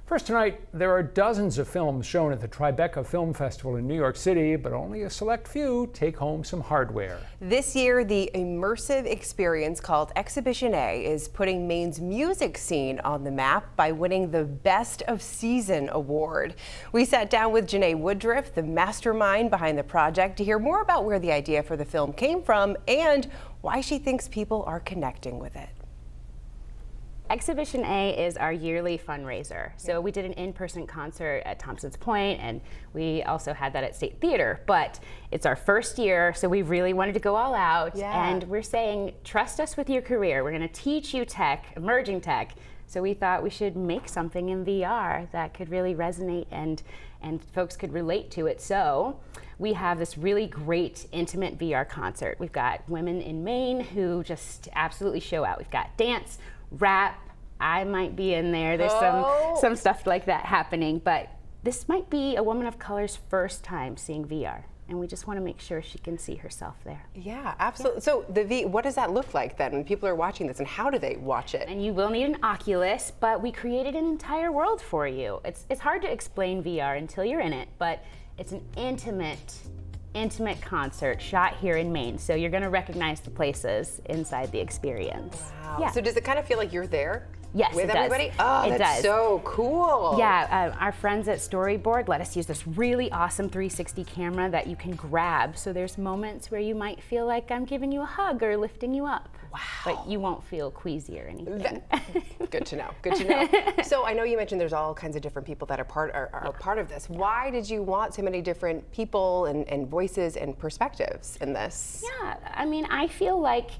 First tonight, there are dozens of films shown at the Tribeca Film Festival in New York City, but only a select few take home some hardware. This year, the immersive experience called Exhibition A is putting Maine's music scene on the map by winning the Best of Season award. We sat down with Janae Woodruff, the mastermind behind the project, to hear more about where the idea for the film came from and why she thinks people are connecting with it. Exhibition A is our yearly fundraiser. So we did an in-person concert at Thompson's Point, and we also had that at State Theater. But it's our first year, so we really wanted to go all out. Yeah. And we're saying, trust us with your career. We're going to teach you tech, emerging tech. So we thought we should make something in VR that could really resonate and folks could relate to it. So we have this really great intimate VR concert. We've got women in Maine who just absolutely show out. We've got dance, rap, I might be in there. There's some stuff like that happening, but this might be a woman of color's first time seeing VR, and we just want to make sure she can see herself there. Yeah, absolutely. Yeah. So what does that look like then when people are watching this, and how do they watch it? And you will need an Oculus, but we created an entire world for you. It's hard to explain VR until you're in it, but it's an intimate concert shot here in Maine, so you're going to recognize the places inside the experience. Wow. Yeah. So does it kind of feel like you're there? Yes, with it everybody? does. Oh, it that's does. so cool. Yeah, our friends at Storyboard let us use this really awesome 360 camera that you can grab. So there's moments where you might feel like I'm giving you a hug or lifting you up. Wow. But you won't feel queasy or anything. Good to know. Good to know. So I know you mentioned there's all kinds of different people that are part of this. Why did you want so many different people and voices and perspectives in this? Yeah, I mean, I feel like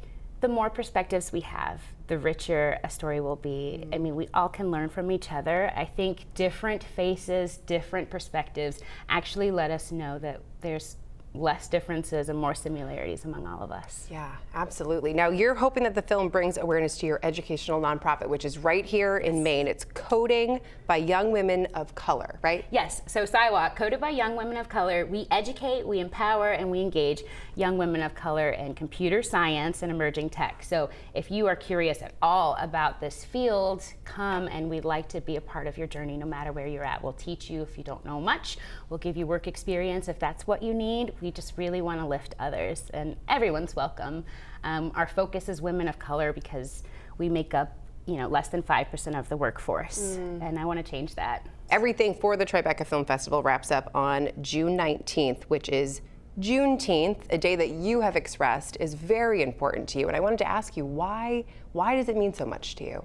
the more perspectives we have, the richer a story will be. I mean, we all can learn from each other. I think different faces, different perspectives actually let us know that there's less differences and more similarities among all of us. Yeah, absolutely. Now, you're hoping that the film brings awareness to your educational nonprofit, which is right here in Maine. It's Coding by Young Women of Color, right? Yes, so SciWalk, Coded by Young Women of Color. We educate, we empower, and we engage young women of color in computer science and emerging tech. So if you are curious at all about this field, come, and we'd like to be a part of your journey no matter where you're at. We'll teach you if you don't know much. We'll give you work experience if that's what you need. We just really want to lift others, and everyone's welcome. Our focus is women of color because we make up less than 5% of the workforce, and I want to change that. Everything for the Tribeca Film Festival wraps up on June 19th, which is Juneteenth, a day that you have expressed is very important to you. And I wanted to ask you, why does it mean so much to you?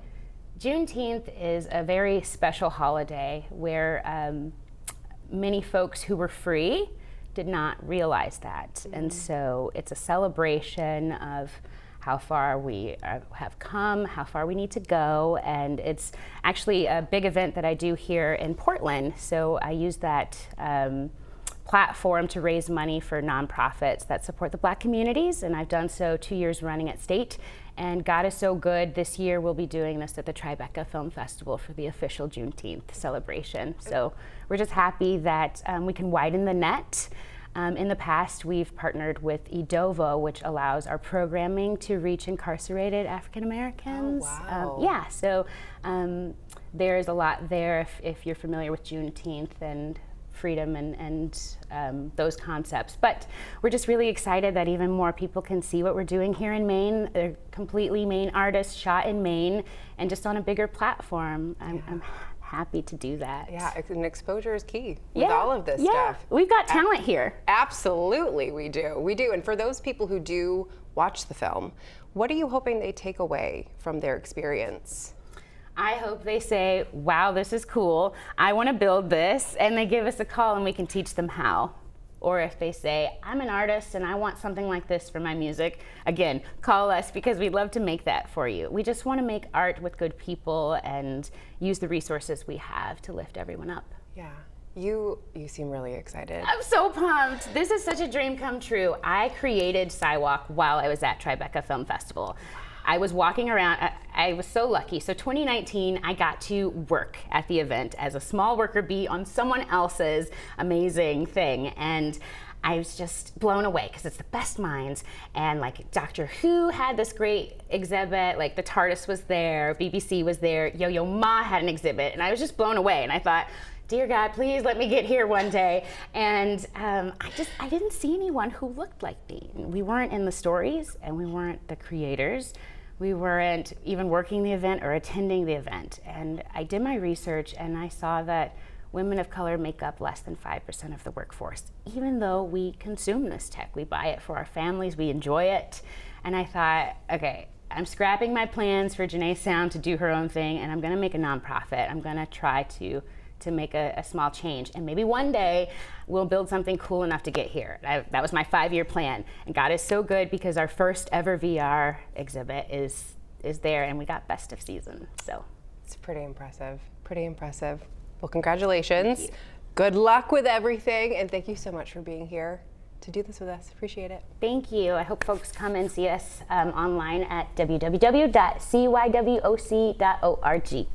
Juneteenth is a very special holiday where many folks who were free did not realize that. And so it's a celebration of how far we have come, how far we need to go, and it's actually a big event that I do here in Portland. So I use that platform to raise money for nonprofits that support the Black communities, and I've done so 2 years running at State. And God is so good. This year we'll be doing this at the Tribeca Film Festival for the official Juneteenth celebration. So we're just happy that we can widen the net. In the past, we've partnered with EDOVO, which allows our programming to reach incarcerated African Americans. Oh, wow. Yeah, so there's a lot there if you're familiar with Juneteenth and freedom and those concepts. But we're just really excited that even more people can see what we're doing here in Maine. They're completely Maine artists shot in Maine and just on a bigger platform. I'm happy to do that. Yeah, and exposure is key with all of this stuff. We've got talent here. Absolutely, we do. We do. And for those people who do watch the film, what are you hoping they take away from their experience? I hope they say, wow, this is cool. I want to build this. And they give us a call and we can teach them how. Or if they say, I'm an artist and I want something like this for my music, again, call us because we'd love to make that for you. We just want to make art with good people and use the resources we have to lift everyone up. Yeah. You seem really excited. I'm so pumped. This is such a dream come true. I created SciWalk while I was at Tribeca Film Festival. I was walking around. I was so lucky. So 2019, I got to work at the event as a small worker bee on someone else's amazing thing. And I was just blown away because it's the best minds. And like Doctor Who had this great exhibit, like the TARDIS was there, BBC was there, Yo-Yo Ma had an exhibit, and I was just blown away. And I thought, dear God, please let me get here one day. And I didn't see anyone who looked like me. We weren't in the stories, and we weren't the creators. We weren't even working the event or attending the event. And I did my research, and I saw that women of color make up less than 5% of the workforce, even though we consume this tech. We buy it for our families, we enjoy it. And I thought, okay, I'm scrapping my plans for Janae Sound to do her own thing, and I'm gonna make a nonprofit. I'm gonna try to make a small change. And maybe one day we'll build something cool enough to get here. That was my 5-year plan. And God is so good because our first ever VR exhibit is there, and we got best of season, so. It's pretty impressive, pretty impressive. Well, congratulations. Good luck with everything, and thank you so much for being here to do this with us. Appreciate it. Thank you. I hope folks come and see us online at www.cywwoc.org.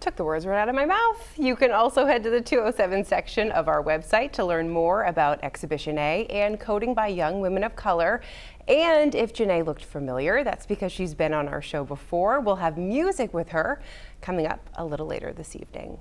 Took the words right out of my mouth. You can also head to the 207 section of our website to learn more about Exhibition A and coding by young women of color. And if Janae looked familiar, that's because she's been on our show before. We'll have music with her coming up a little later this evening.